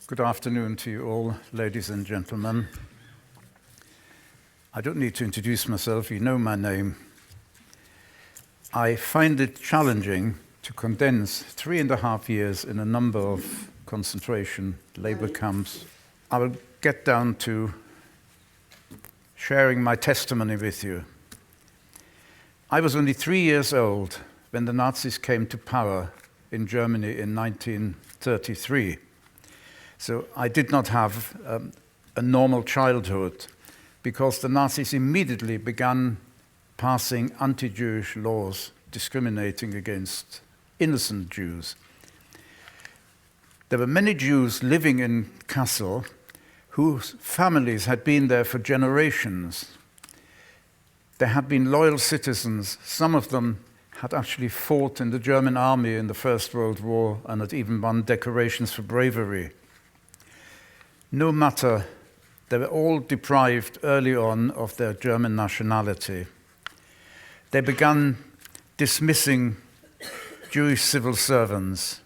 Good afternoon to you all, ladies and gentlemen. I don't need to introduce myself, you know my name. I find it challenging to condense 3.5 years in a number of concentration labor camps. I will get down to sharing my testimony with you. I was only 3 years old when the Nazis came to power in Germany in 1933. So I did not have a normal childhood because the Nazis immediately began passing anti-Jewish laws discriminating against innocent Jews. There were many Jews living in Kassel whose families had been there for generations. They had been loyal citizens. Some of them had actually fought in the German army in the First World War and had even won decorations for bravery. No matter, they were all deprived early on of their German nationality. They began dismissing Jewish civil servants.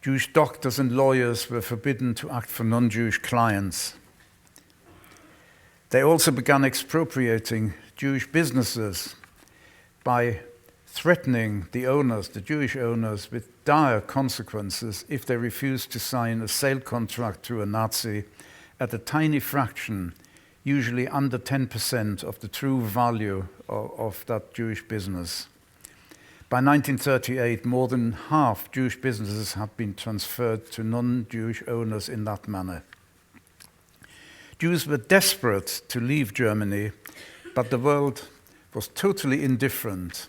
Jewish doctors and lawyers were forbidden to act for non-Jewish clients. They also began expropriating Jewish businesses by threatening the owners, the Jewish owners, with dire consequences if they refused to sign a sale contract to a Nazi at a tiny fraction, usually under 10% of the true value of that Jewish business. By 1938, more than half Jewish businesses had been transferred to non-Jewish owners in that manner. Jews were desperate to leave Germany, but the world was totally indifferent.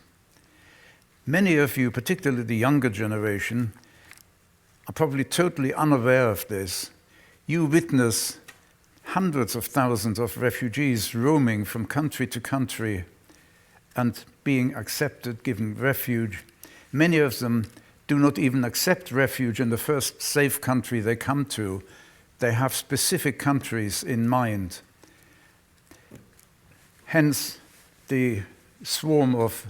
Many of you, particularly the younger generation, are probably totally unaware of this. You witness hundreds of thousands of refugees roaming from country to country and being accepted, given refuge. Many of them do not even accept refuge in the first safe country they come to. They have specific countries in mind. Hence, the swarm of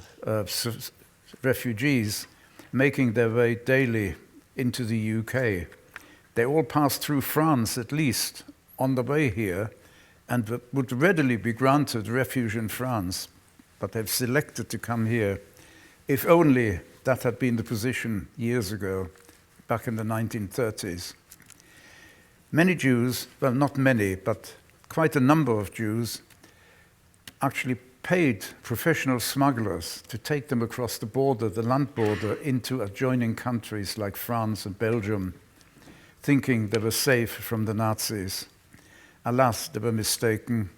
refugees making their way daily into the UK. They all pass through France at least on the way here and would readily be granted refuge in France, but they've selected to come here. If only that had been the position years ago, back in the 1930s. Many Jews, well, not many, but quite a number of Jews actually paid professional smugglers to take them across the border, the land border, into adjoining countries like France and Belgium, thinking they were safe from the Nazis. Alas, they were mistaken,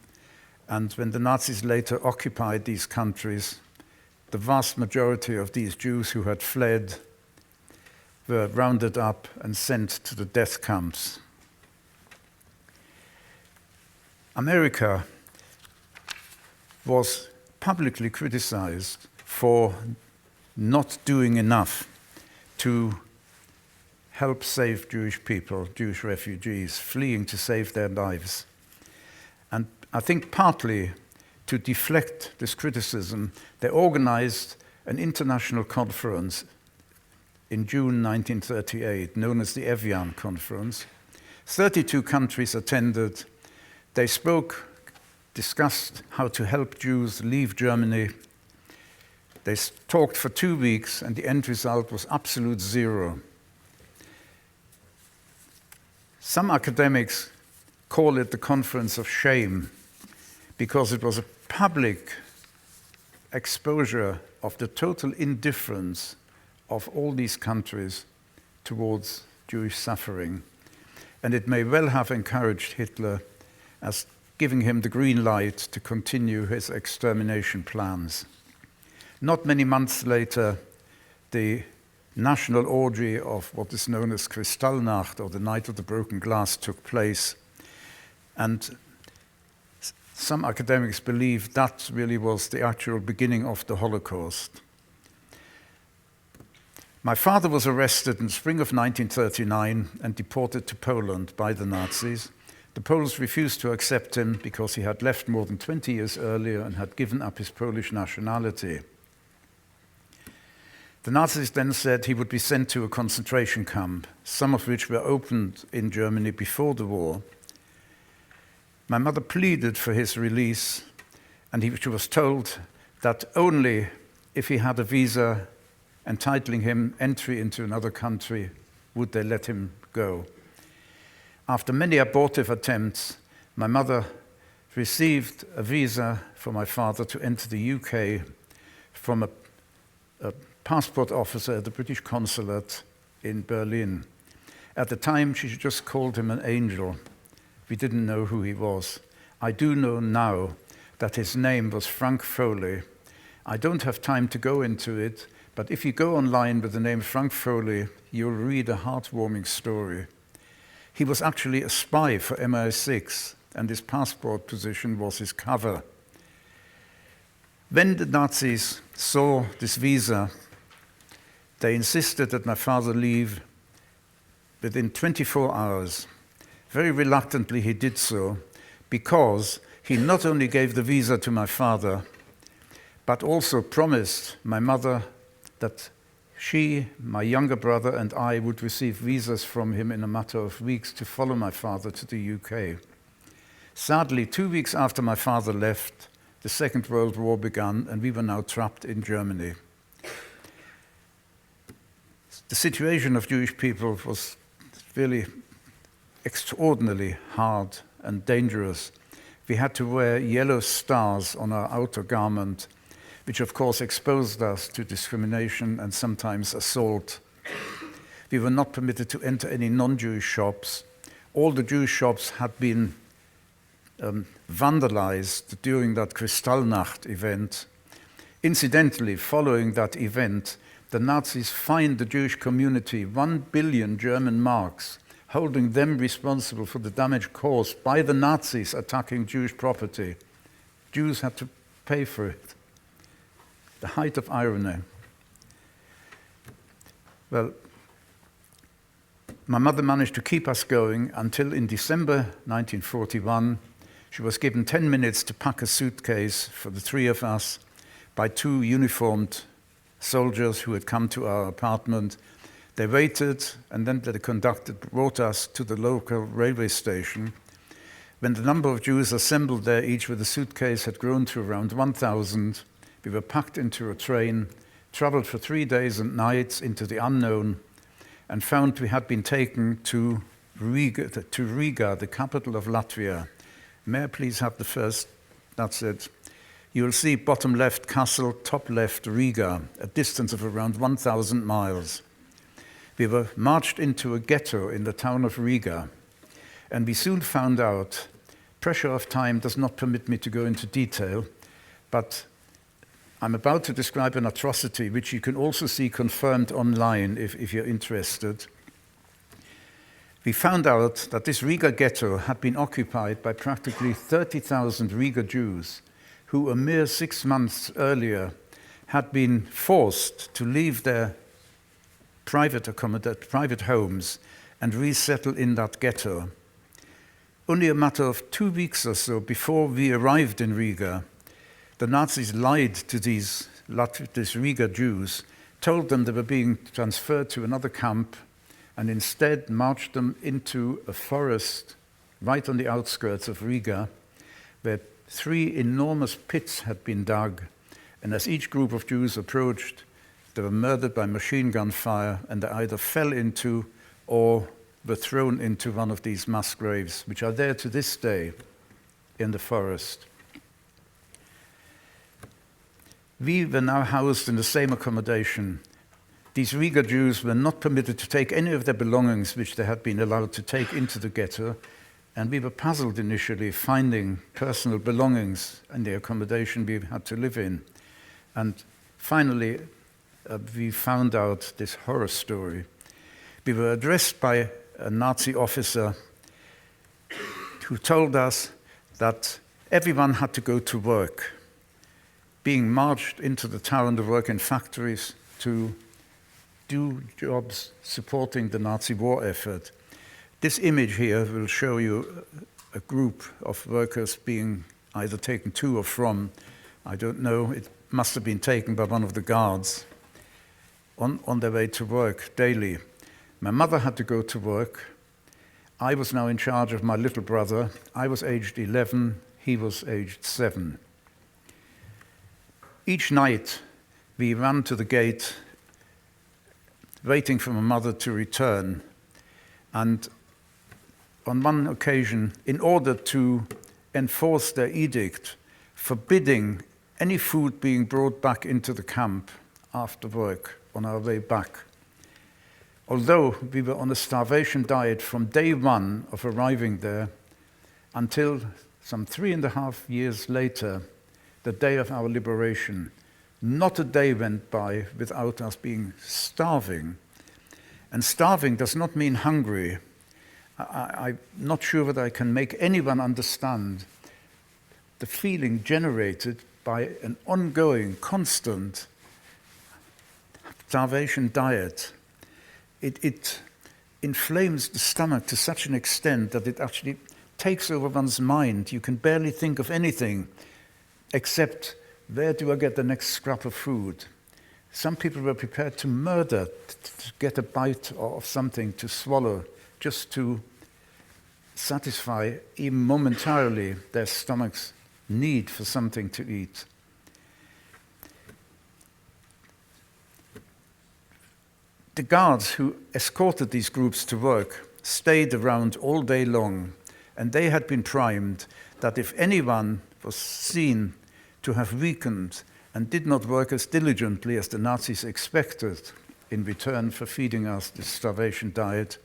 and when the Nazis later occupied these countries, the vast majority of these Jews who had fled were rounded up and sent to the death camps. America was publicly criticized for not doing enough to help save Jewish people, Jewish refugees, fleeing to save their lives. And I think partly to deflect this criticism, they organized an international conference in June 1938, known as the Evian Conference. 32 countries attended. They discussed how to help Jews leave Germany. They talked for 2 weeks, and the end result was absolute zero. Some academics call it the conference of shame because it was a public exposure of the total indifference of all these countries towards Jewish suffering. And it may well have encouraged Hitler as giving him the green light to continue his extermination plans. Not many months later, the national orgy of what is known as Kristallnacht, or the Night of the Broken Glass, took place. And some academics believe that really was the actual beginning of the Holocaust. My father was arrested in the spring of 1939 and deported to Poland by the Nazis. The Poles refused to accept him because he had left more than 20 years earlier and had given up his Polish nationality. The The Nazis then said he would be sent to a concentration camp, some of which were opened in Germany before the war. My mother pleaded for his release, and she was told that only if he had a visa entitling him entry into another country would they let him go. After many abortive attempts, my mother received a visa for my father to enter the UK from a passport officer at the British consulate in Berlin. At the time, she just called him an angel. We didn't know who he was. I do know now that his name was Frank Foley. I don't have time to go into it, but if you go online with the name Frank Foley, you'll read a heartwarming story. He was actually a spy for MI6, and his passport position was his cover. When the Nazis saw this visa, they insisted that my father leave within 24 hours. Very reluctantly he did so, because he not only gave the visa to my father, but also promised my mother that she, my younger brother, and I would receive visas from him in a matter of weeks to follow my father to the UK. Sadly, 2 weeks after my father left, the Second World War began, and we were now trapped in Germany. The situation of Jewish people was really extraordinarily hard and dangerous. We had to wear yellow stars on our outer garment, which of course exposed us to discrimination and sometimes assault. We were not permitted to enter any non-Jewish shops. All the Jewish shops had been vandalized during that Kristallnacht event. Incidentally, following that event, the Nazis fined the Jewish community 1 billion German marks, holding them responsible for the damage caused by the Nazis attacking Jewish property. Jews had to pay for it. The height of irony. Well, my mother managed to keep us going until in December 1941, she was given 10 minutes to pack a suitcase for the three of us by two uniformed soldiers who had come to our apartment. They waited, and then the conductor brought us to the local railway station. When the number of Jews assembled there, each with a suitcase, had grown to around 1,000, we were packed into a train, traveled for 3 days and nights into the unknown, and found we had been taken to Riga, the capital of Latvia. May I please have the first? That's it. You will see bottom left Kassel, top left Riga, a distance of around 1,000 miles. We were marched into a ghetto in the town of Riga, and we soon found out, pressure of time does not permit me to go into detail, but I'm about to describe an atrocity which you can also see confirmed online if you're interested. We found out that this Riga ghetto had been occupied by practically 30,000 Riga Jews who a mere 6 months earlier had been forced to leave their private homes and resettle in that ghetto. Only a matter of 2 weeks or so before we arrived in Riga, the Nazis lied to these Riga Jews, told them they were being transferred to another camp, and instead marched them into a forest right on the outskirts of Riga, where 3 enormous pits had been dug, and as each group of Jews approached, they were murdered by machine gun fire, and they either fell into or were thrown into one of these mass graves, which are there to this day in the forest. We were now housed in the same accommodation. These Riga Jews were not permitted to take any of their belongings which they had been allowed to take into the ghetto, and we were puzzled initially finding personal belongings in the accommodation we had to live in. And finally, we found out this horror story. We were addressed by a Nazi officer who told us that everyone had to go to work, being marched into the town to work in factories to do jobs supporting the Nazi war effort. This image here will show you a group of workers being either taken to or from, I don't know, it must have been taken by one of the guards. on their way to work daily. My mother had to go to work. I was now in charge of my little brother. I was aged 11, he was aged 7. Each night we ran to the gate, waiting for my mother to return. And on one occasion, in order to enforce their edict, forbidding any food being brought back into the camp after work on our way back. Although we were on a starvation diet from day one of arriving there until some 3.5 years later, the day of our liberation, not a day went by without us being starving. And starving does not mean hungry. I'm not sure whether I can make anyone understand the feeling generated by an ongoing, constant starvation diet. It inflames the stomach to such an extent that it actually takes over one's mind. You can barely think of anything except, where do I get the next scrap of food? Some people were prepared to murder, to get a bite of something to swallow, just to satisfy, even momentarily, their stomach's need for something to eat. The guards who escorted these groups to work stayed around all day long, and they had been primed that if anyone was seen to have weakened and did not work as diligently as the Nazis expected in return for feeding us this starvation diet,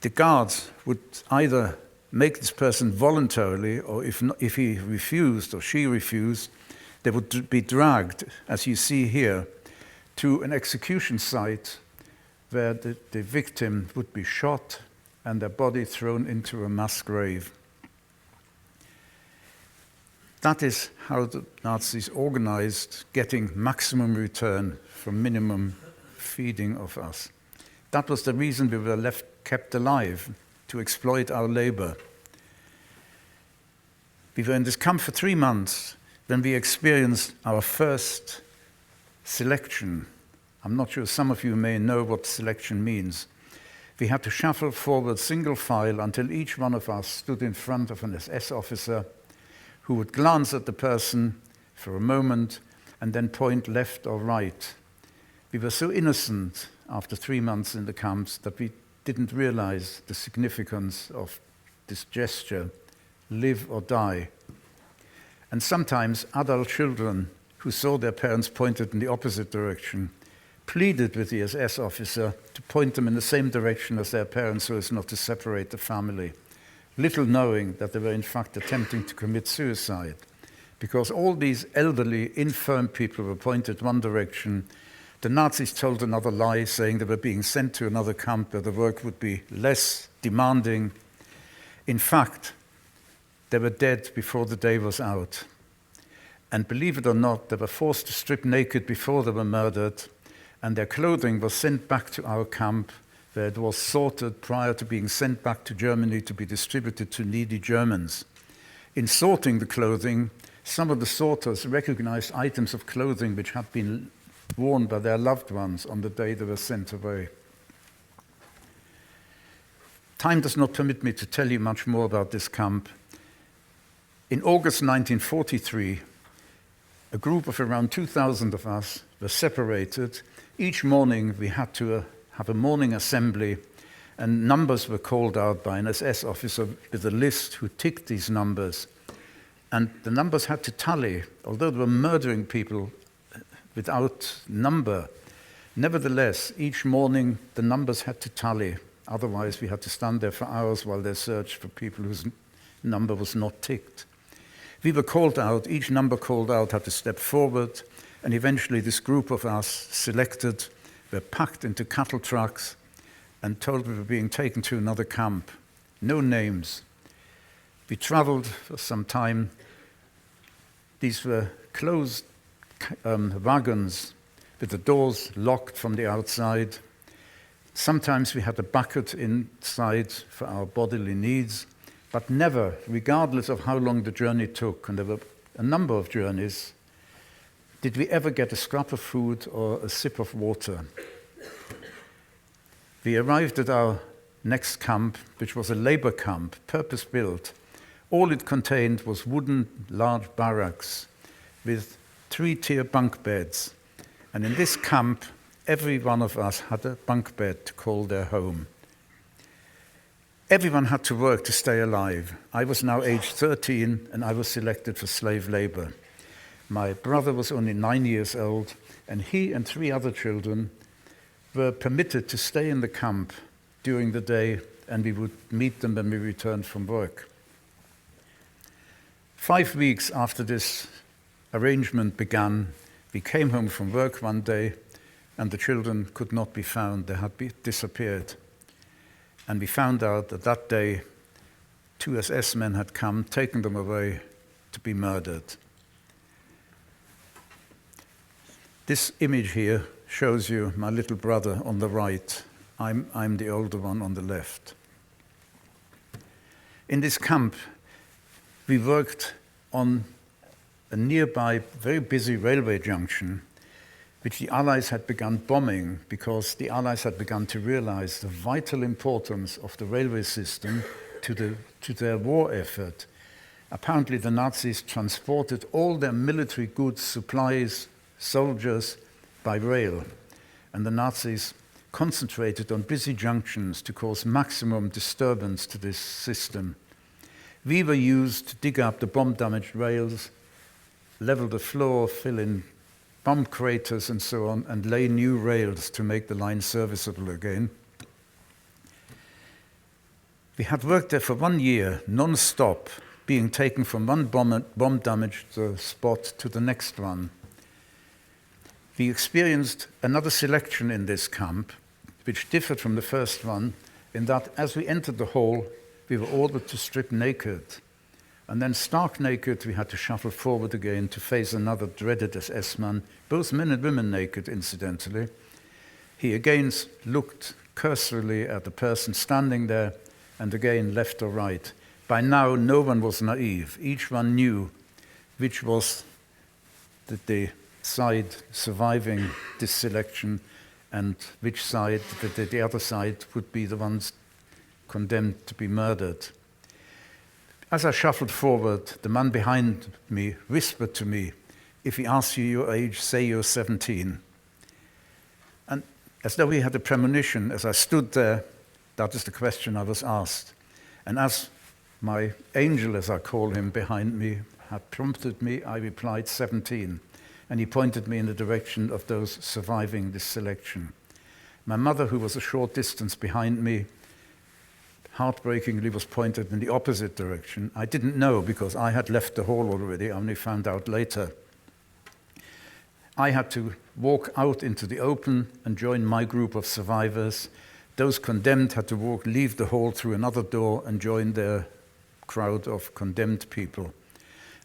the guards would either make this person voluntarily, or if he refused or she refused, they would be dragged, as you see here, to an execution site where the victim would be shot and their body thrown into a mass grave. That is how the Nazis organized getting maximum return from minimum feeding of us. That was the reason we were kept alive, to exploit our labor. We were in this camp for 3 months when we experienced our first selection. I'm not sure, some of you may know what selection means. We had to shuffle forward single file until each one of us stood in front of an SS officer who would glance at the person for a moment and then point left or right. We were so innocent after 3 months in the camps that we didn't realize the significance of this gesture, live or die. And sometimes adult children who saw their parents pointed in the opposite direction pleaded with the SS officer to point them in the same direction as their parents so as not to separate the family, little knowing that they were in fact attempting to commit suicide, because all these elderly, infirm people were pointed one direction. The Nazis told another lie, saying they were being sent to another camp where the work would be less demanding. In fact, they were dead before the day was out. And believe it or not, they were forced to strip naked before they were murdered, and their clothing was sent back to our camp, where it was sorted prior to being sent back to Germany to be distributed to needy Germans. In sorting the clothing, some of the sorters recognized items of clothing which had been worn by their loved ones on the day they were sent away. Time does not permit me to tell you much more about this camp. In August 1943, a group of around 2,000 of us were separated. Each morning we had to have a morning assembly, and numbers were called out by an SS officer with a list who ticked these numbers. And the numbers had to tally, although they were murdering people without number. Nevertheless, each morning the numbers had to tally. Otherwise, we had to stand there for hours while they searched for people whose number was not ticked. We were called out. Each number called out had to step forward, and eventually this group of us selected were packed into cattle trucks and told we were being taken to another camp. No names. We traveled for some time. These were closed wagons with the doors locked from the outside. Sometimes we had a bucket inside for our bodily needs, but never, regardless of how long the journey took, and there were a number of journeys, did we ever get a scrap of food or a sip of water. We arrived at our next camp, which was a labor camp, purpose-built. All it contained was wooden large barracks with 3-tier bunk beds. And in this camp, every one of us had a bunk bed to call their home. Everyone had to work to stay alive. I was now age 13 and I was selected for slave labor. My brother was only 9 years old, and he and 3 other children were permitted to stay in the camp during the day, and we would meet them when we returned from work. 5 weeks after this arrangement began, we came home from work one day, and the children could not be found. They had disappeared. And we found out that that day, 2 SS men had come, taken them away to be murdered. This image here shows you my little brother on the right. I'm the older one on the left. In this camp, we worked on a nearby, very busy railway junction, which the Allies had begun bombing because the Allies had begun to realize the vital importance of the railway system to their war effort. Apparently, the Nazis transported all their military goods, supplies, soldiers by rail, and the Nazis concentrated on busy junctions to cause maximum disturbance to this system. We were used to dig up the bomb-damaged rails, level the floor, fill in bomb craters and so on, and lay new rails to make the line serviceable again. We had worked there for 1 year, non-stop, being taken from one bomb-damaged spot to the next one. We experienced another selection in this camp, which differed from the first one, in that as we entered the hall, we were ordered to strip naked. And then stark naked, we had to shuffle forward again to face another dreaded SS man, both men and women naked, incidentally. He again looked cursorily at the person standing there, and again left or right. By now, no one was naive. Each one knew which was the side surviving this selection and which side, the other side, would be the ones condemned to be murdered. As I shuffled forward, the man behind me whispered to me, "If he asks you your age, say you're 17. And as though he had a premonition, as I stood there, that is the question I was asked. And as my angel, as I call him, behind me had prompted me, I replied 17. And he pointed me in the direction of those surviving this selection. My mother, who was a short distance behind me, heartbreakingly was pointed in the opposite direction. I didn't know because I had left the hall already, I only found out later. I had to walk out into the open and join my group of survivors. Those condemned had to leave the hall through another door and join their crowd of condemned people.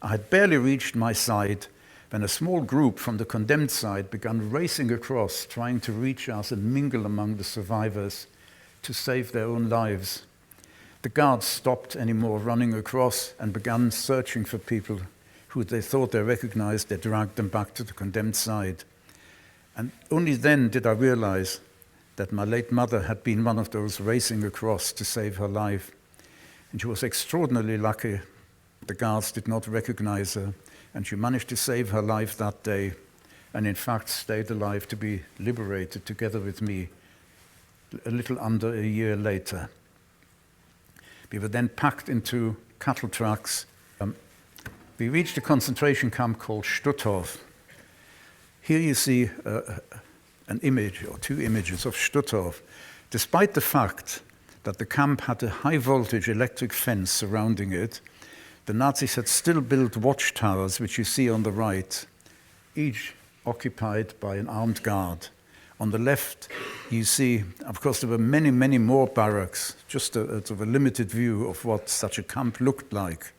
I had barely reached my side when a small group from the condemned side began racing across, trying to reach us and mingle among the survivors to save their own lives. The guards stopped any more running across and began searching for people who they thought they recognized. They dragged them back to the condemned side. And only then did I realize that my late mother had been one of those racing across to save her life. And she was extraordinarily lucky. The guards did not recognize her, and she managed to save her life that day, and in fact stayed alive to be liberated together with me a little under a year later. We were then packed into cattle trucks. We reached a concentration camp called Stutthof. Here you see an image or 2 images of Stutthof. Despite the fact that the camp had a high-voltage electric fence surrounding it, the Nazis had still built watchtowers, which you see on the right, each occupied by an armed guard. On the left, you see, of course, there were many, many more barracks, just a sort of a limited view of what such a camp looked like.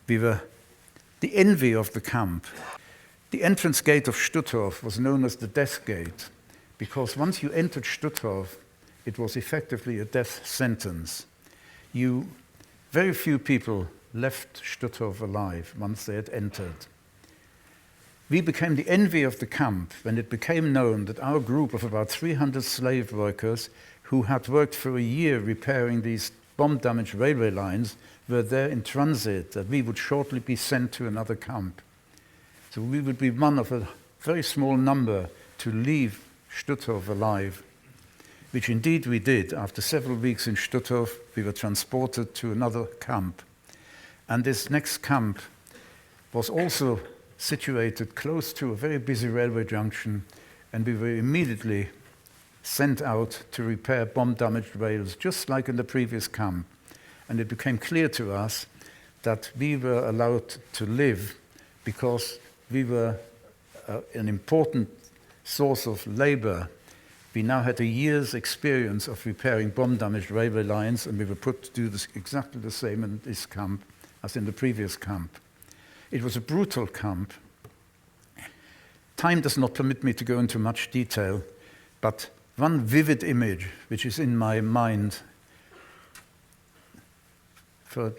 We were the envy of the camp. The entrance gate of Stutthof was known as the death gate, because once you entered Stutthof, it was effectively a death sentence. Very few people left Stutthof alive once they had entered. We became the envy of the camp when it became known that our group of about 300 slave workers who had worked for a year repairing these bomb-damaged railway lines were there in transit, that we would shortly be sent to another camp. So we would be one of a very small number to leave Stutthof alive, which indeed we did. After several weeks in Stutthof, we were transported to another camp. And this next camp was also situated close to a very busy railway junction, and we were immediately sent out to repair bomb-damaged rails, just like in the previous camp. And it became clear to us that we were allowed to live because we were an important source of labor. We now had a year's experience of repairing bomb-damaged railway lines, and we were put to do this exactly the same in this camp as in the previous camp. It was a brutal camp. Time does not permit me to go into much detail, but one vivid image which is in my mind for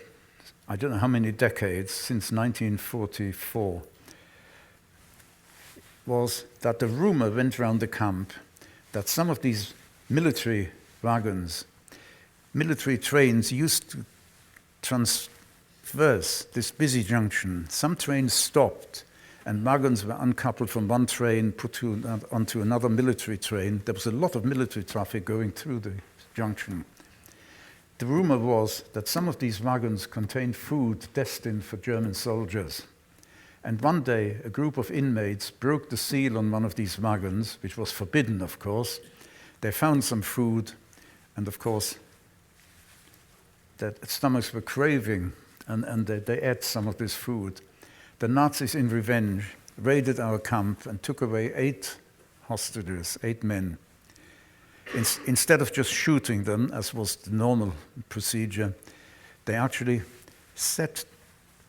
I don't know how many decades, since 1944, was that the rumor went around the camp that some of these military wagons, military trains used to traverse this busy junction. Some trains stopped and wagons were uncoupled from one train, put onto another military train. There was a lot of military traffic going through the junction. The rumor was that some of these wagons contained food destined for German soldiers. And one day, a group of inmates broke the seal on one of these wagons, which was forbidden, of course. They found some food, and of course, their stomachs were craving, and they ate some of this food. The Nazis, in revenge, raided our camp and took away 8 hostages, 8 men. Instead of just shooting them, as was the normal procedure, they actually set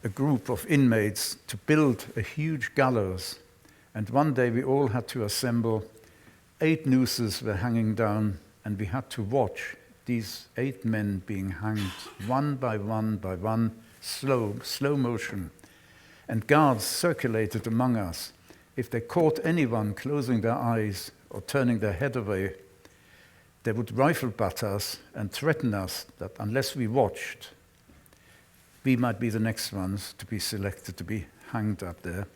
a group of inmates to build a huge gallows. And one day we all had to assemble. 8 nooses were hanging down, and we had to watch these 8 men being hanged one by one by one, slow motion. And guards circulated among us. If they caught anyone closing their eyes or turning their head away, they would rifle butt us and threaten us that unless we watched, we might be the next ones to be selected to be hanged up there.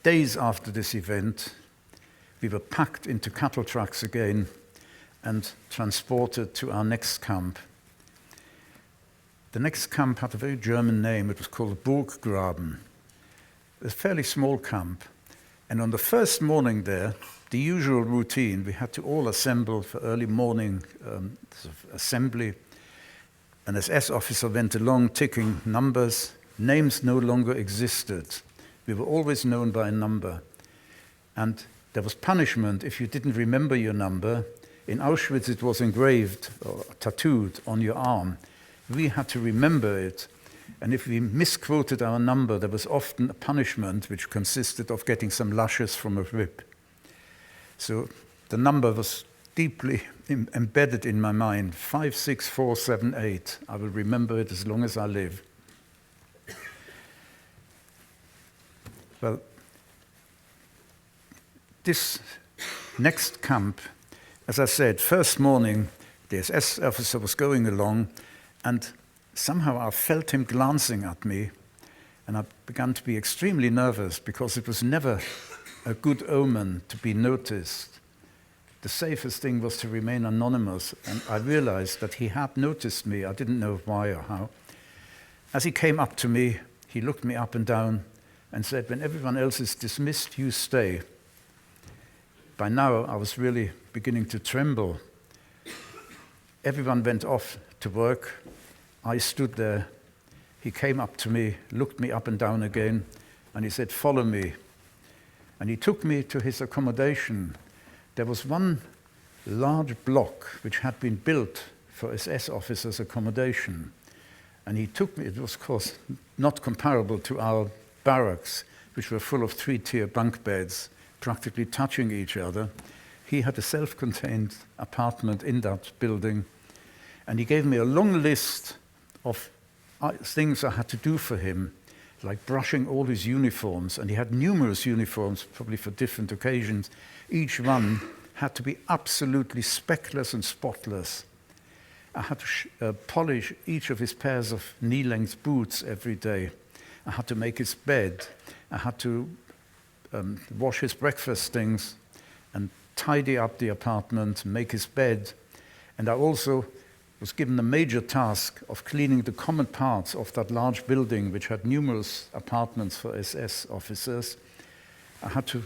Days after this event, we were packed into cattle trucks again and transported to our next camp. The next camp had a very German name. It was called Burggraben. It was a fairly small camp. And on the first morning there, the usual routine, we had to all assemble for early morning assembly. An SS officer went along ticking numbers. Names no longer existed. We were always known by a number. And there was punishment if you didn't remember your number. In Auschwitz, it was engraved or tattooed on your arm. We had to remember it. And if we misquoted our number, there was often a punishment which consisted of getting some lashes from a whip. So the number was deeply embedded in my mind, 56478. I will remember it as long as I live. Well, this next camp, as I said, first morning, the SS officer was going along, and somehow I felt him glancing at me, and I began to be extremely nervous because it was never a good omen to be noticed. The safest thing was to remain anonymous, and I realized that he had noticed me. I didn't know why or how. As he came up to me, he looked me up and down and said, "When everyone else is dismissed, you stay." By now, I was really beginning to tremble. Everyone went off to work. I stood there. He came up to me, looked me up and down again, and he said, "Follow me." And he took me to his accommodation. There was one large block which had been built for SS officers' accommodation. And he took me, it was of course not comparable to our barracks, which were full of 3-tier bunk beds, practically touching each other. He had a self-contained apartment in that building. And he gave me a long list of things I had to do for him, like brushing all his uniforms, and he had numerous uniforms, probably for different occasions. Each one had to be absolutely speckless and spotless. I had to polish each of his pairs of knee-length boots every day. I had to make his bed. I had to wash his breakfast things and tidy up the apartment, make his bed. And I also was given the major task of cleaning the common parts of that large building, which had numerous apartments for SS officers. I had to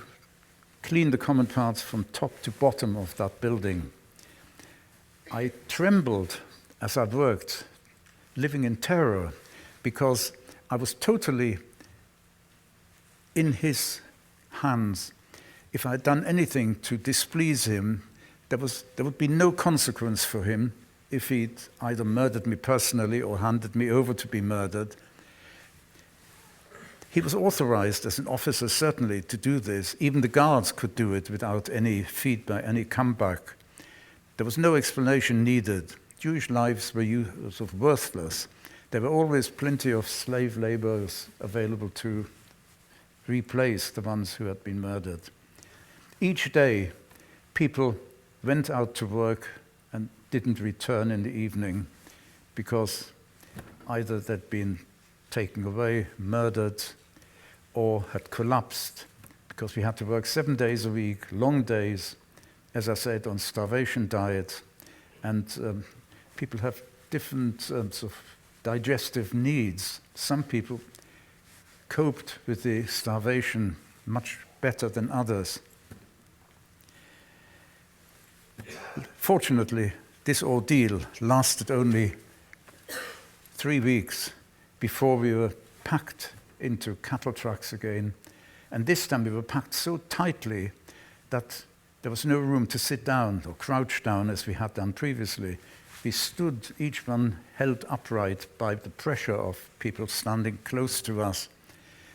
clean the common parts from top to bottom of that building. I trembled as I worked, living in terror, because I was totally in his hands. If I had done anything to displease him, there would be no consequence for him if he'd either murdered me personally or handed me over to be murdered. He was authorized as an officer, certainly, to do this. Even the guards could do it without any feedback, any comeback. There was no explanation needed. Jewish lives were sort of worthless. There were always plenty of slave laborers available to replace the ones who had been murdered. Each day, people went out to work and didn't return in the evening because either they'd been taken away, murdered, or had collapsed, because we had to work 7 days a week, long days, as I said, on starvation diet. And people have different sort of digestive needs. Some people coped with the starvation much better than others. Fortunately, this ordeal lasted only 3 weeks before we were packed into cattle trucks again. And this time we were packed so tightly that there was no room to sit down or crouch down as we had done previously. We stood, each one held upright by the pressure of people standing close to us.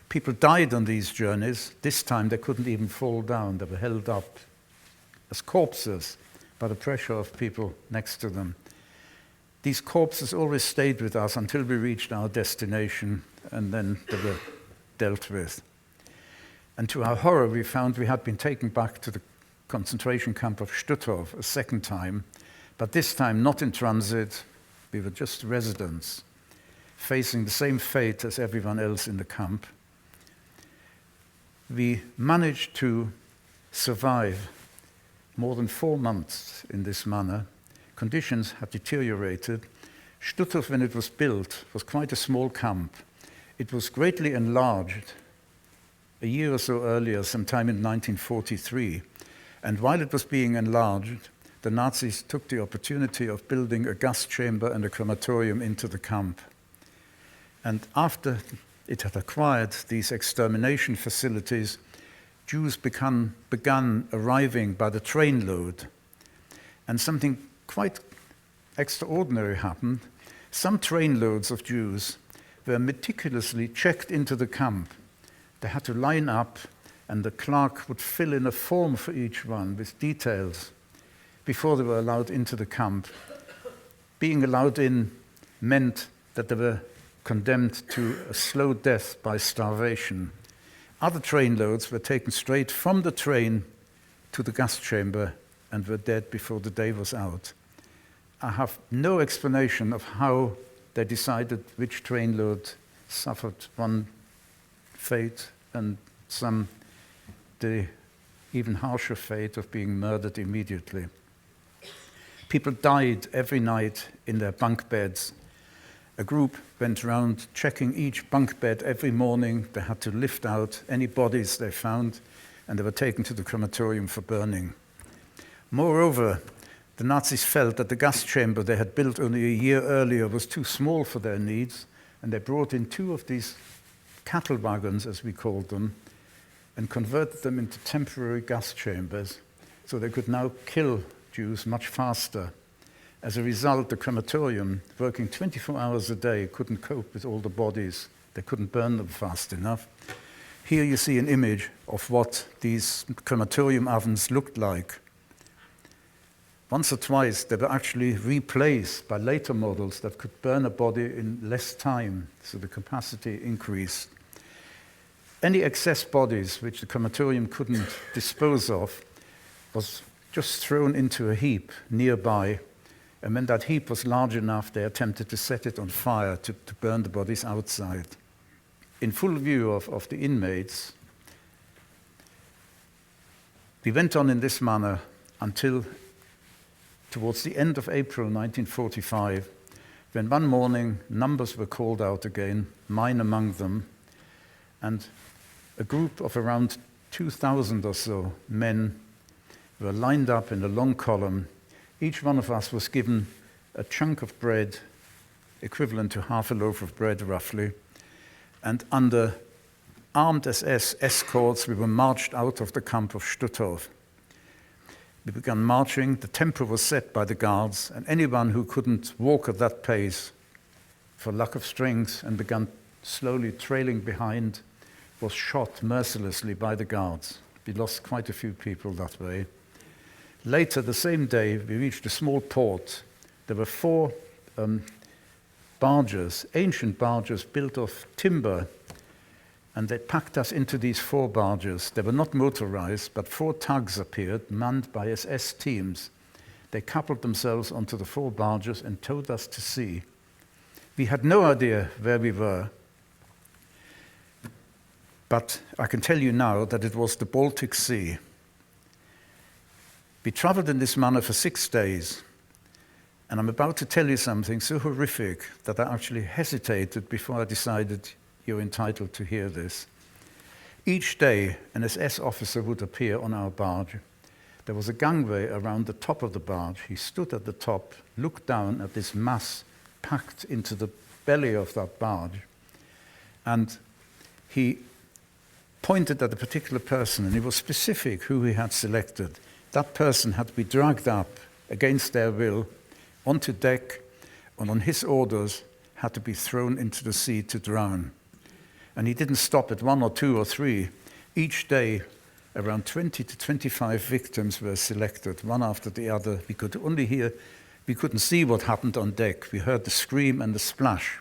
People died on these journeys. This time they couldn't even fall down. They were held up as corpses by the pressure of people next to them. These corpses always stayed with us until we reached our destination, and then they were dealt with. And to our horror, we found we had been taken back to the concentration camp of Stutthof a second time, but this time not in transit. We were just residents, facing the same fate as everyone else in the camp. We managed to survive more than 4 months in this manner. Conditions had deteriorated. Stutthof, when it was built, was quite a small camp. It was greatly enlarged a year or so earlier, sometime in 1943. And while it was being enlarged, the Nazis took the opportunity of building a gas chamber and a crematorium into the camp. And after it had acquired these extermination facilities, Jews began arriving by the trainload. And something quite extraordinary happened. Some trainloads of Jews were meticulously checked into the camp. They had to line up, and the clerk would fill in a form for each one with details before they were allowed into the camp. Being allowed in meant that they were condemned to a slow death by starvation. Other trainloads were taken straight from the train to the gas chamber and were dead before the day was out. I have no explanation of how they decided which trainload suffered one fate and some the even harsher fate of being murdered immediately. People died every night in their bunk beds. A group went around checking each bunk bed every morning. They had to lift out any bodies they found, and they were taken to the crematorium for burning. Moreover, the Nazis felt that the gas chamber they had built only a year earlier was too small for their needs, and they brought in 2 of these cattle wagons, as we called them, and converted them into temporary gas chambers, so they could now kill Jews much faster. As a result, the crematorium, working 24 hours a day, couldn't cope with all the bodies. They couldn't burn them fast enough. Here you see an image of what these crematorium ovens looked like. Once or twice, they were actually replaced by later models that could burn a body in less time, so the capacity increased. Any excess bodies which the crematorium couldn't dispose of was just thrown into a heap nearby, and when that heap was large enough, they attempted to set it on fire to burn the bodies outside. In full view of the inmates, we went on in this manner until towards the end of April 1945, when one morning numbers were called out again, mine among them, and a group of around 2,000 or so men were lined up in a long column. Each one of us was given a chunk of bread, equivalent to half a loaf of bread roughly, and under armed SS escorts we were marched out of the camp of Stutthof. We began marching, the tempo was set by the guards, and anyone who couldn't walk at that pace for lack of strength and began slowly trailing behind was shot mercilessly by the guards. We lost quite a few people that way. Later, the same day, we reached a small port. There were 4 barges, ancient barges built of timber, and they packed us into these 4 barges. They were not motorized, but 4 tugs appeared, manned by SS teams. They coupled themselves onto the 4 barges and towed us to sea. We had no idea where we were, but I can tell you now that it was the Baltic Sea. We traveled in this manner for 6 days, and I'm about to tell you something so horrific that I actually hesitated before I decided you're entitled to hear this. Each day, an SS officer would appear on our barge. There was a gangway around the top of the barge. He stood at the top, looked down at this mass packed into the belly of that barge, and he pointed at a particular person, and he was specific who he had selected. That person had to be dragged up against their will onto deck, and on his orders had to be thrown into the sea to drown. And he didn't stop at 1 or 2 or 3. Each day, around 20 to 25 victims were selected, one after the other. We could only hear, we couldn't see what happened on deck. We heard the scream and the splash.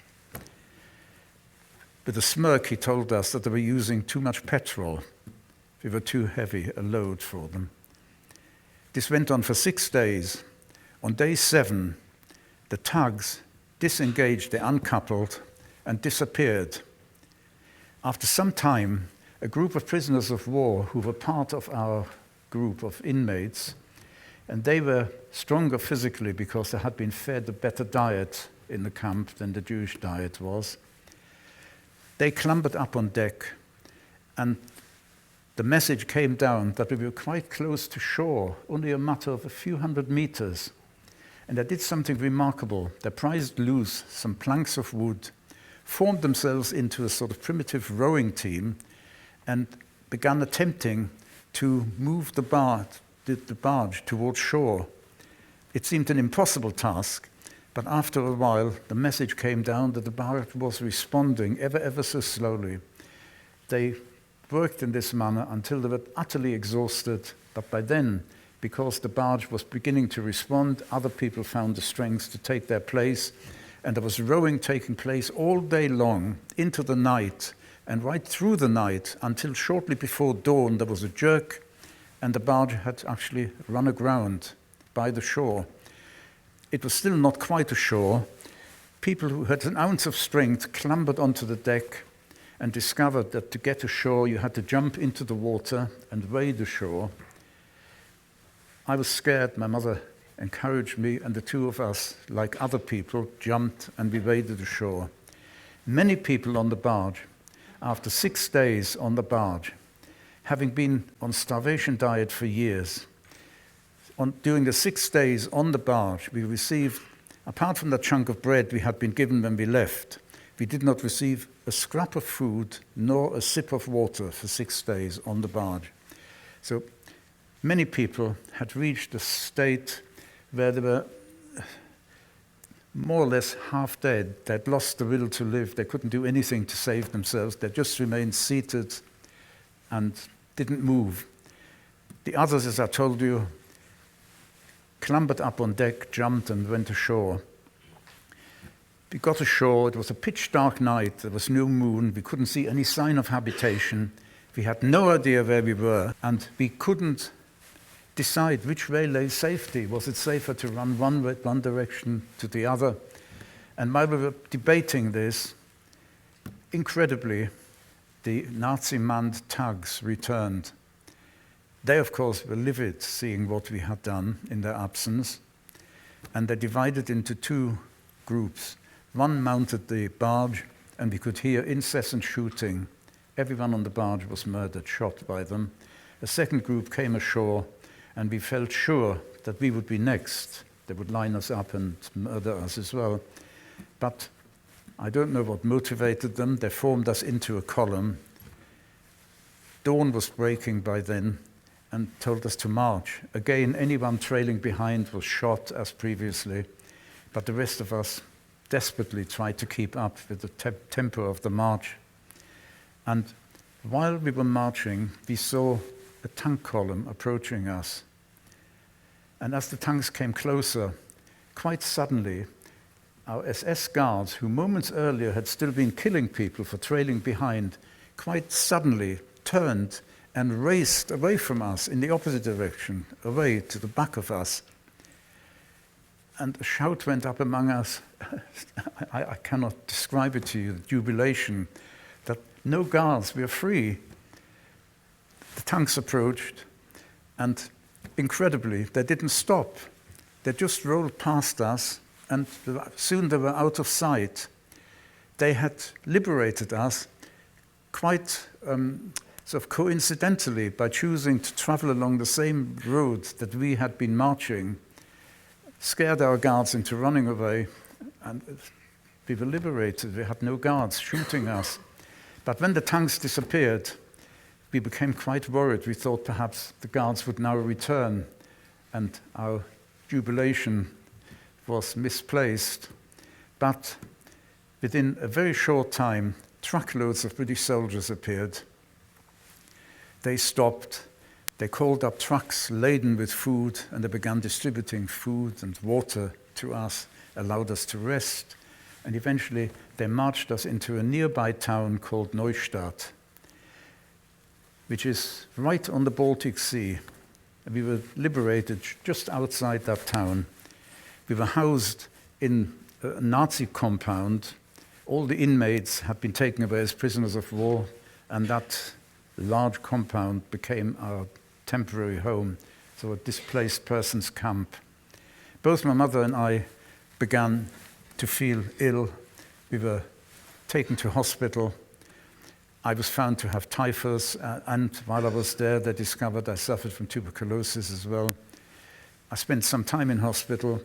With a smirk, he told us that they were using too much petrol. We were too heavy a load for them. This went on for 6 days. On day 7, the tugs disengaged, they uncoupled, and disappeared. After some time, a group of prisoners of war who were part of our group of inmates, and they were stronger physically because they had been fed a better diet in the camp than the Jewish diet was. They clambered up on deck, and the message came down that we were quite close to shore, only a matter of a few hundred meters. And they did something remarkable. They prized loose some planks of wood, formed themselves into a sort of primitive rowing team, and began attempting to move the barge towards shore. It seemed an impossible task, but after a while, the message came down that the barge was responding ever so slowly. They worked in this manner until they were utterly exhausted, but by then, because the barge was beginning to respond, other people found the strength to take their place, and there was rowing taking place all day long, into the night, and right through the night, until shortly before dawn, there was a jerk, and the barge had actually run aground by the shore. It was still not quite ashore. People who had an ounce of strength clambered onto the deck and discovered that to get ashore, you had to jump into the water and wade ashore. I was scared. My mother encouraged me, and the 2 of us, like other people, jumped and we waded ashore. Many people on the barge, after 6 days on the barge, having been on starvation diet for years, during the 6 days on the barge, we received, apart from the chunk of bread we had been given when we left, we did not receive a scrap of food nor a sip of water for 6 days on the barge. So many people had reached a state where they were more or less half dead. They'd lost the will to live. They couldn't do anything to save themselves. They just remained seated and didn't move. The others, as I told you, clambered up on deck, jumped and went ashore. We got ashore, it was a pitch dark night, there was no moon, we couldn't see any sign of habitation, we had no idea where we were, and we couldn't decide which way lay safety. Was it safer to run one direction to the other? And while we were debating this, incredibly, the Nazi-manned tugs returned. They, of course, were livid seeing what we had done in their absence, and they divided into two groups. One mounted the barge, and we could hear incessant shooting. Everyone on the barge was murdered, shot by them. A second group came ashore, and we felt sure that we would be next. They would line us up and murder us as well. But I don't know what motivated them. They formed us into a column. Dawn was breaking by then and told us to march. Again, anyone trailing behind was shot as previously, but the rest of us desperately tried to keep up with the tempo of the march. And while we were marching, we saw a tank column approaching us. And as the tanks came closer, quite suddenly, our SS guards, who moments earlier had still been killing people for trailing behind, quite suddenly turned and raced away from us in the opposite direction, away to the back of us. And a shout went up among us. I cannot describe it to you, the jubilation, that no guards, we are free. The tanks approached, and incredibly, they didn't stop. They just rolled past us, and soon they were out of sight. They had liberated us quite sort of coincidentally by choosing to travel along the same road that we had been marching, scared our guards into running away, and we were liberated. We had no guards shooting us. But when the tanks disappeared, we became quite worried. We thought perhaps the guards would now return, and our jubilation was misplaced. But within a very short time, truckloads of British soldiers appeared. They stopped, they called up trucks laden with food, and they began distributing food and water to us, allowed us to rest, and eventually they marched us into a nearby town called Neustadt, which is right on the Baltic Sea. And we were liberated just outside that town. We were housed in a Nazi compound. All the inmates had been taken away as prisoners of war, and that large compound became our temporary home, so a displaced persons camp. Both my mother and I began to feel ill. We were taken to hospital. I was found to have typhus, and while I was there, they discovered I suffered from tuberculosis as well. I spent some time in hospital.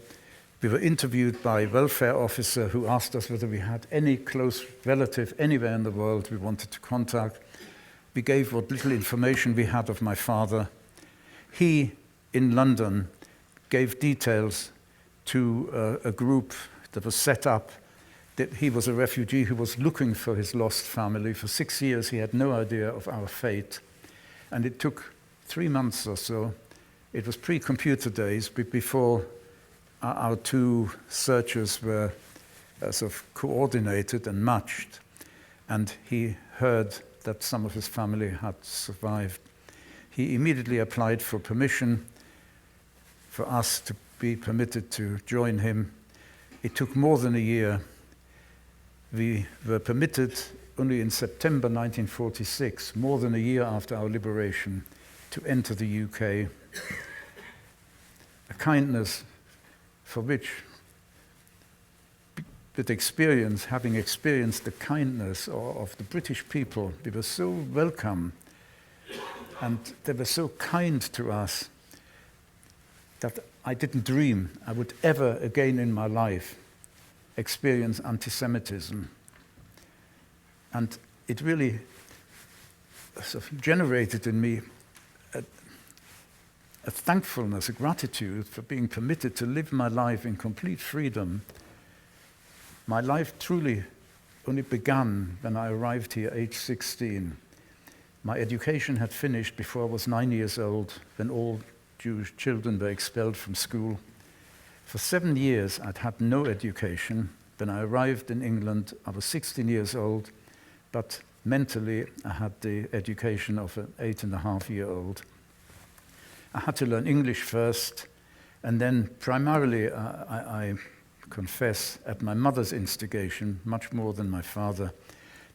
We were interviewed by a welfare officer who asked us whether we had any close relative anywhere in the world we wanted to contact. We gave what little information we had of my father. He, in London, gave details to a group that was set up, that he was a refugee who was looking for his lost family. For 6 years, he had no idea of our fate. And it took 3 months or so. It was pre-computer days, before our two searchers were sort of coordinated and matched. And he heard that some of his family had survived. He immediately applied for permission for us to be permitted to join him. It took more than a year. We were permitted only in September 1946, more than a year after our liberation, to enter the UK. A kindness for which, with experience, having experienced the kindness of the British people, we were so welcome, and they were so kind to us that I didn't dream I would ever again in my life experience anti-Semitism. And it really sort of generated in me a thankfulness, a gratitude for being permitted to live my life in complete freedom. My life truly only began when I arrived here, age 16. My education had finished before I was 9 years old, when all Jewish children were expelled from school. For 7 years, I'd had no education. When I arrived in England, I was 16 years old, but mentally, I had the education of an 8.5-year-old. I had to learn English first, and then primarily, I confess, at my mother's instigation, much more than my father.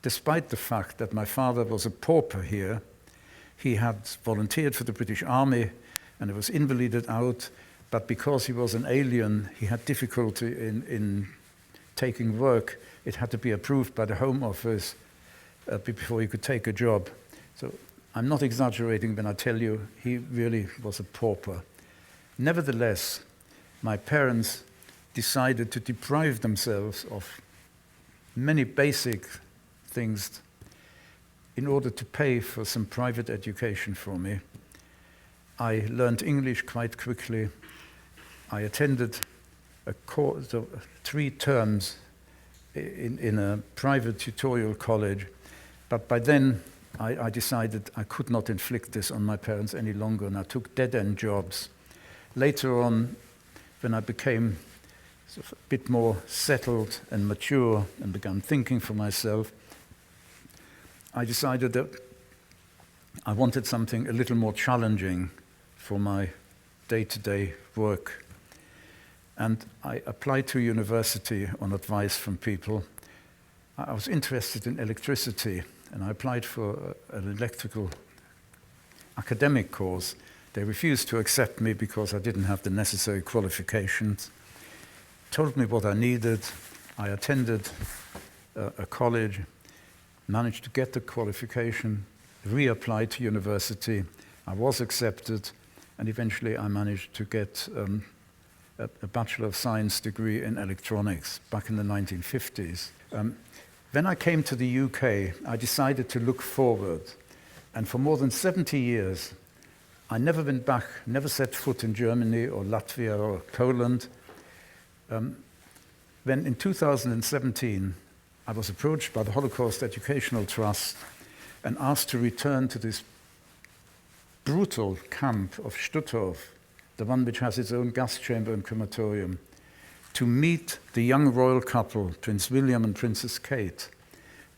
Despite the fact that my father was a pauper here, he had volunteered for the British Army and was invalided out, but because he was an alien, he had difficulty in taking work. It had to be approved by the Home Office before he could take a job. So I'm not exaggerating when I tell you he really was a pauper. Nevertheless, my parents decided to deprive themselves of many basic things in order to pay for some private education for me. I learned English quite quickly. I attended a course of 3 terms in a private tutorial college, but by then I decided I could not inflict this on my parents any longer, and I took dead-end jobs. Later on, when I became sort of a bit more settled and mature and began thinking for myself, I decided that I wanted something a little more challenging for my day-to-day work. And I applied to university on advice from people. I was interested in electricity, and I applied for an electrical academic course. They refused to accept me because I didn't have the necessary qualifications. Told me what I needed. I attended a college, managed to get the qualification, reapplied to university. I was accepted, and eventually I managed to get a Bachelor of Science degree in electronics back in the 1950s. When I came to the UK, I decided to look forward, and for more than 70 years, I never went back, never set foot in Germany or Latvia or Poland. When in 2017, I was approached by the Holocaust Educational Trust and asked to return to this brutal camp of Stutthof, the one which has its own gas chamber and crematorium, to meet the young royal couple, Prince William and Princess Kate.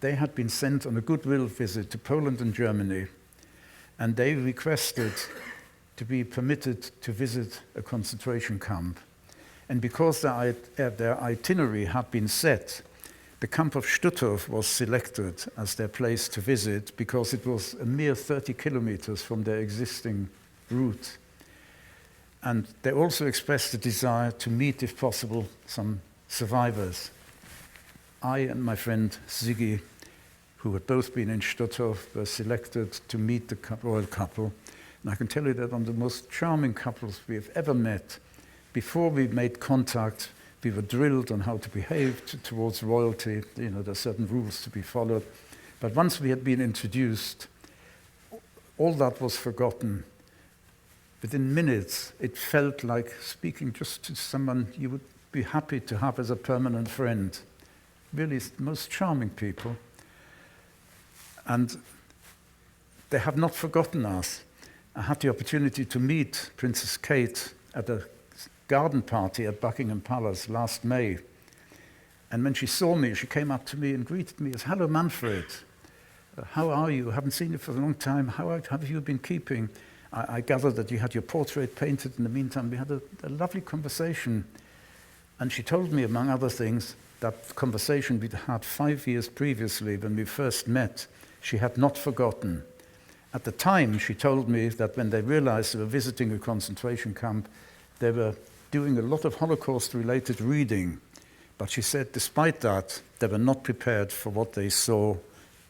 They had been sent on a goodwill visit to Poland and Germany, and they requested to be permitted to visit a concentration camp. And because their itinerary had been set, the camp of Stutthof was selected as their place to visit because it was a mere 30 kilometers from their existing route. And they also expressed a desire to meet, if possible, some survivors. I and my friend Ziggy, who had both been in Stutthof, were selected to meet the royal couple. And I can tell you that on the most charming couples we have ever met, before we made contact, we were drilled on how to behave towards royalty. You know, there are certain rules to be followed. But once we had been introduced, all that was forgotten. Within minutes, it felt like speaking just to someone you would be happy to have as a permanent friend. Really, most charming people. And they have not forgotten us. I had the opportunity to meet Princess Kate at a garden party at Buckingham Palace last May. And when she saw me, she came up to me and greeted me as, "Hello, Manfred. How are you? I haven't seen you for a long time. How have you been keeping? I gathered that you had your portrait painted in the meantime." We had a lovely conversation. And she told me, among other things, that conversation we'd had 5 years previously when we first met, she had not forgotten. At the time, she told me that when they realized they were visiting a concentration camp, they were doing a lot of Holocaust-related reading. But she said, despite that, they were not prepared for what they saw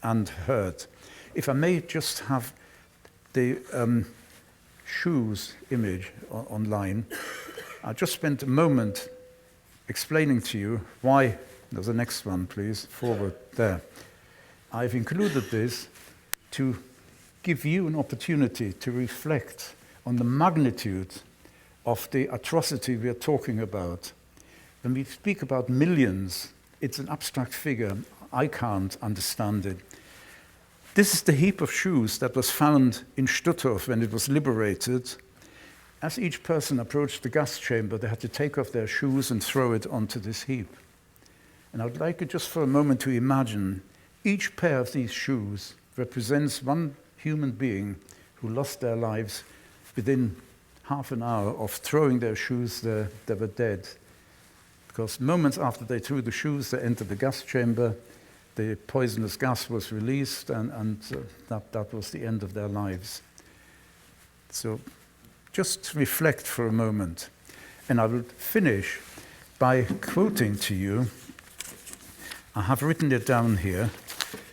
and heard. If I may just have the shoes image online. I just spent a moment explaining to you why. There's the next one, please, forward there. I've included this to give you an opportunity to reflect on the magnitude of the atrocity we are talking about. When we speak about millions, it's an abstract figure. I can't understand it. This is the heap of shoes that was found in Stutthof when it was liberated. as each person approached the gas chamber, they had to take off their shoes and throw it onto this heap. And I would like you just for a moment to imagine each pair of these shoes represents one human being who lost their lives within half an hour of throwing their shoes. They were dead. Because moments after they threw the shoes, they entered the gas chamber, the poisonous gas was released, and that was the end of their lives. So just reflect for a moment. And I will finish by quoting to you. I have written it down here.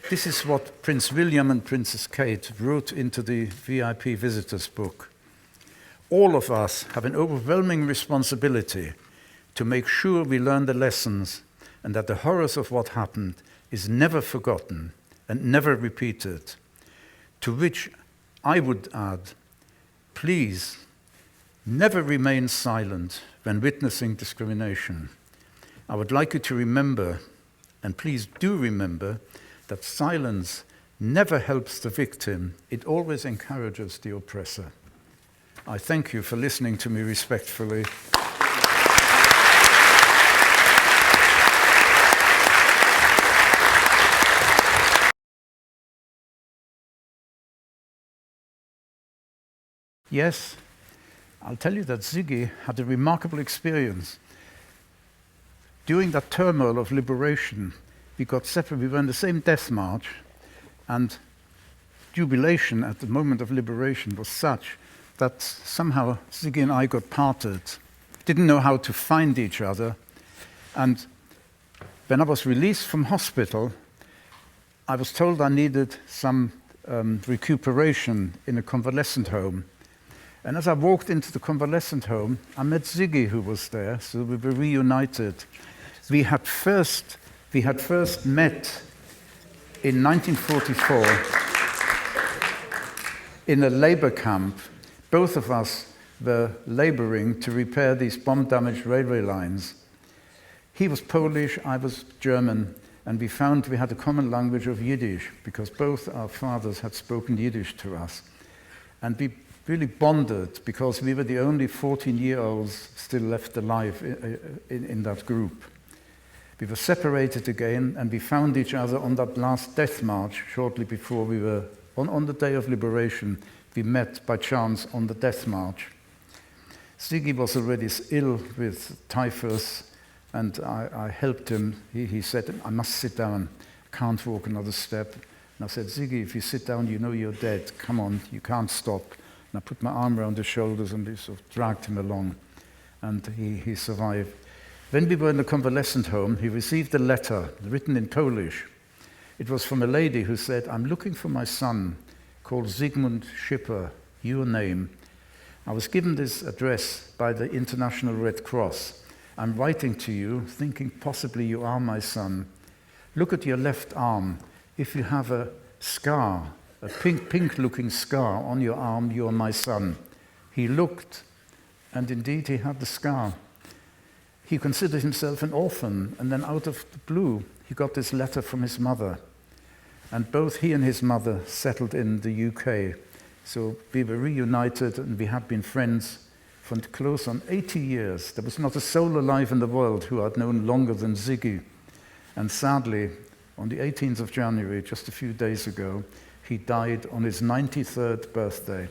This is what Prince William and Princess Kate wrote into the VIP visitors book. All of us have an overwhelming responsibility to make sure we learn the lessons and that the horrors of what happened is never forgotten and never repeated. To which I would add, please never remain silent when witnessing discrimination. I would like you to remember, and please do remember, that silence never helps the victim. It always encourages the oppressor. I thank you for listening to me respectfully. Yes, I'll tell you that Ziggy had a remarkable experience. During that turmoil of liberation, we got separate. We were in the same death march, and jubilation at the moment of liberation was such that somehow Ziggy and I got parted, didn't know how to find each other. And when I was released from hospital, I was told I needed some recuperation in a convalescent home. And as I walked into the convalescent home, I met Ziggy, who was there, so we were reunited. We had first met in 1944 in a labor camp. Both of us were laboring to repair these bomb-damaged railway lines. He was Polish, I was German, and we found we had a common language of Yiddish, because both our fathers had spoken Yiddish to us. And we really bonded, because we were the only 14-year-olds still left alive in that group. We were separated again, and we found each other on that last death march shortly before we were, on the day of liberation, we met by chance on the death march. Ziggy was already ill with typhus, and I helped him. He said, I must sit down, I can't walk another step. And I said, Ziggy, if you sit down, you know you're dead. Come on, you can't stop. And I put my arm around his shoulders and sort of dragged him along, and he survived. When we were in the convalescent home, he received a letter written in Polish. It was from a lady who said, I'm looking for my son, called Zygmunt Schipper, your name. I was given this address by the International Red Cross. I'm writing to you, thinking possibly you are my son. Look at your left arm. If you have a scar, a pink-looking scar on your arm, you are my son. He looked, and indeed he had the scar. He considered himself an orphan, and then out of the blue, he got this letter from his mother. And both he and his mother settled in the UK. So we were reunited, and we have been friends for close on 80 years. There was not a soul alive in the world who I'd known longer than Ziggy. And sadly, on the 18th of January, just a few days ago, he died on his 93rd birthday.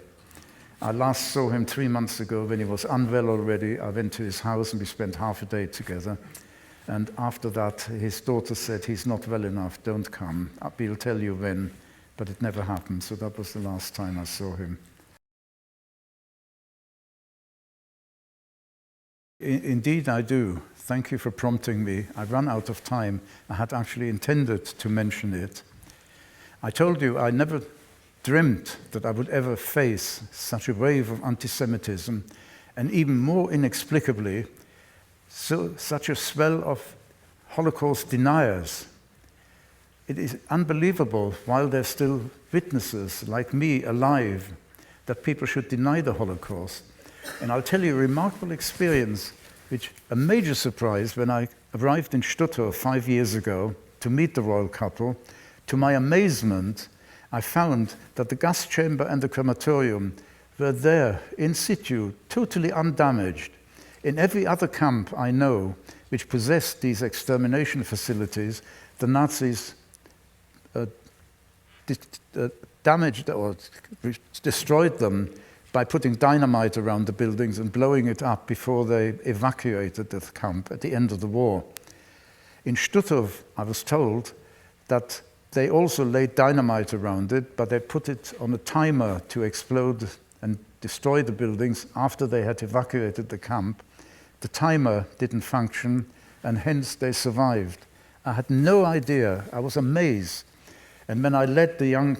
I last saw him 3 months ago when he was unwell already. I went to his house and we spent half a day together. And after that, his daughter said, he's not well enough, don't come. We'll tell you when, but it never happened. So that was the last time I saw him. Indeed, I do. Thank you for prompting me. I ran out of time. I had actually intended to mention it. I told you I never dreamt that I would ever face such a wave of anti-Semitism, and even more inexplicably, such a swell of Holocaust deniers. It is unbelievable, while there's still witnesses like me alive, that people should deny the Holocaust. And I'll tell you a remarkable experience, which a major surprise when I arrived in Stutthof 5 years ago to meet the royal couple. To my amazement, I found that the gas chamber and the crematorium were there in situ, totally undamaged. In every other camp I know which possessed these extermination facilities, the Nazis damaged or destroyed them by putting dynamite around the buildings and blowing it up before they evacuated the camp at the end of the war. In Stutthof, I was told that they also laid dynamite around it, but they put it on a timer to explode and destroy the buildings after they had evacuated the camp. The timer didn't function, and hence they survived. I had no idea. I was amazed. And when I led the young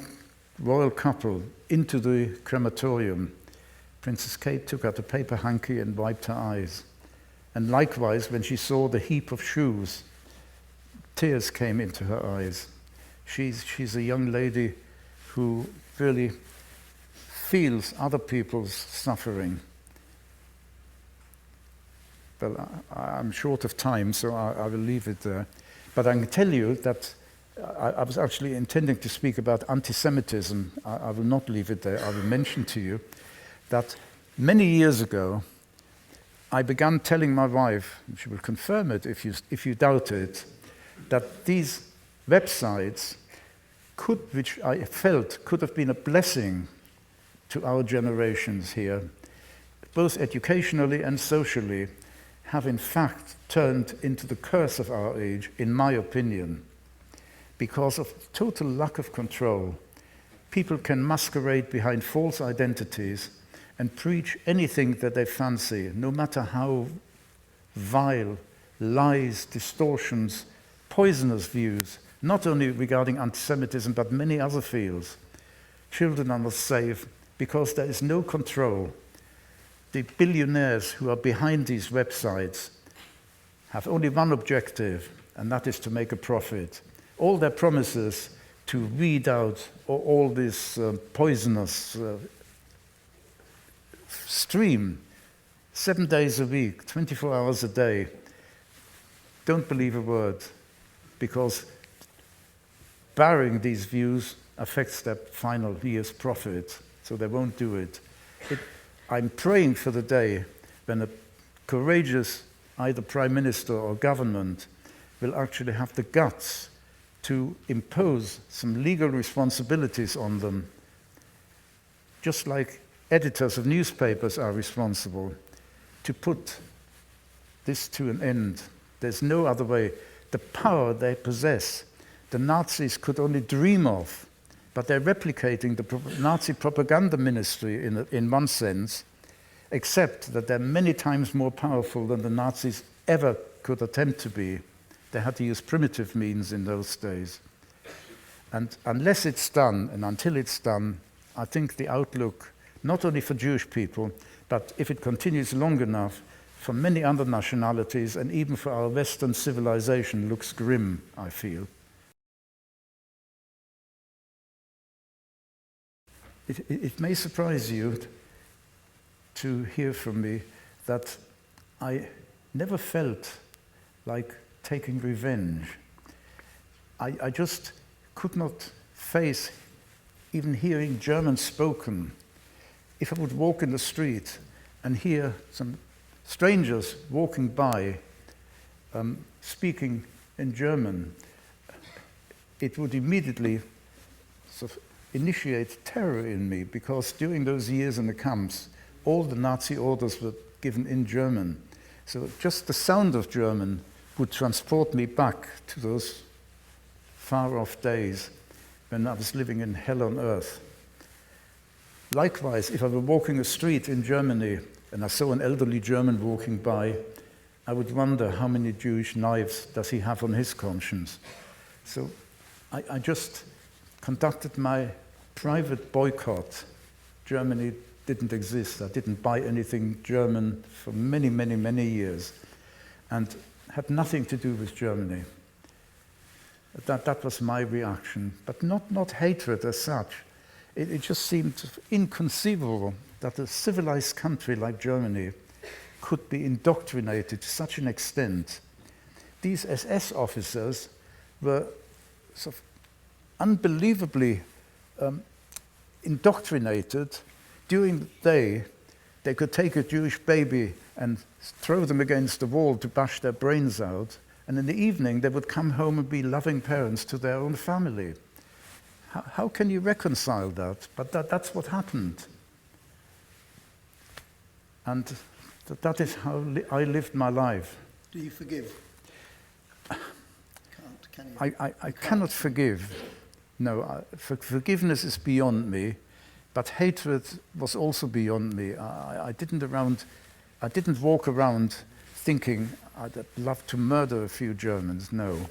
royal couple into the crematorium, Princess Kate took out a paper hanky and wiped her eyes. And likewise, when she saw the heap of shoes, tears came into her eyes. She's a young lady who really feels other people's suffering. Well, I'm short of time, so I will leave it there. But I can tell you that I was actually intending to speak about anti-Semitism. I will not leave it there. I will mention to you that many years ago, I began telling my wife, and she will confirm it if you doubt it, that these websites which I felt could have been a blessing to our generations here, both educationally and socially, have in fact turned into the curse of our age, in my opinion. Because of total lack of control, people can masquerade behind false identities and preach anything that they fancy, no matter how vile, lies, distortions, poisonous views, not only regarding anti-Semitism, but many other fields. Children are not safe because there is no control. The billionaires who are behind these websites have only one objective, and that is to make a profit. All their promises to weed out all this poisonous stream, 7 days a week, 24 hours a day. Don't believe a word, because barring these views affects their final year's profit, so they won't do it. I'm praying for the day when a courageous either prime minister or government will actually have the guts to impose some legal responsibilities on them, just like editors of newspapers are responsible, to put this to an end. There's no other way. The power they possess, the Nazis could only dream of, but they're replicating the Nazi propaganda ministry in one sense, except that they're many times more powerful than the Nazis ever could attempt to be. They had to use primitive means in those days. And unless it's done, and until it's done, I think the outlook, not only for Jewish people, but if it continues long enough, for many other nationalities, and even for our Western civilization, looks grim, I feel. It may surprise you to hear from me that I never felt like taking revenge. I just could not face even hearing German spoken. If I would walk in the street and hear some strangers walking by speaking in German, it would immediately sort of initiate terror in me, because during those years in the camps, all the Nazi orders were given in German. So just the sound of German would transport me back to those far-off days when I was living in hell on earth. Likewise, if I were walking a street in Germany and I saw an elderly German walking by, I would wonder how many Jewish knives does he have on his conscience. So I just conducted my private boycott. Germany didn't exist. I didn't buy anything German for many, many, many years, and had nothing to do with Germany. That was my reaction, but not hatred as such. It just seemed inconceivable that a civilized country like Germany could be indoctrinated to such an extent. These SS officers were sort of unbelievably indoctrinated during the day, they could take a Jewish baby and throw them against the wall to bash their brains out. And in the evening, they would come home and be loving parents to their own family. How can you reconcile that? But that's what happened. And that is how I lived my life. Do you forgive? Can you? I cannot forgive. No, forgiveness is beyond me. But hatred was also beyond me. I didn't walk around thinking I'd love to murder a few Germans. No.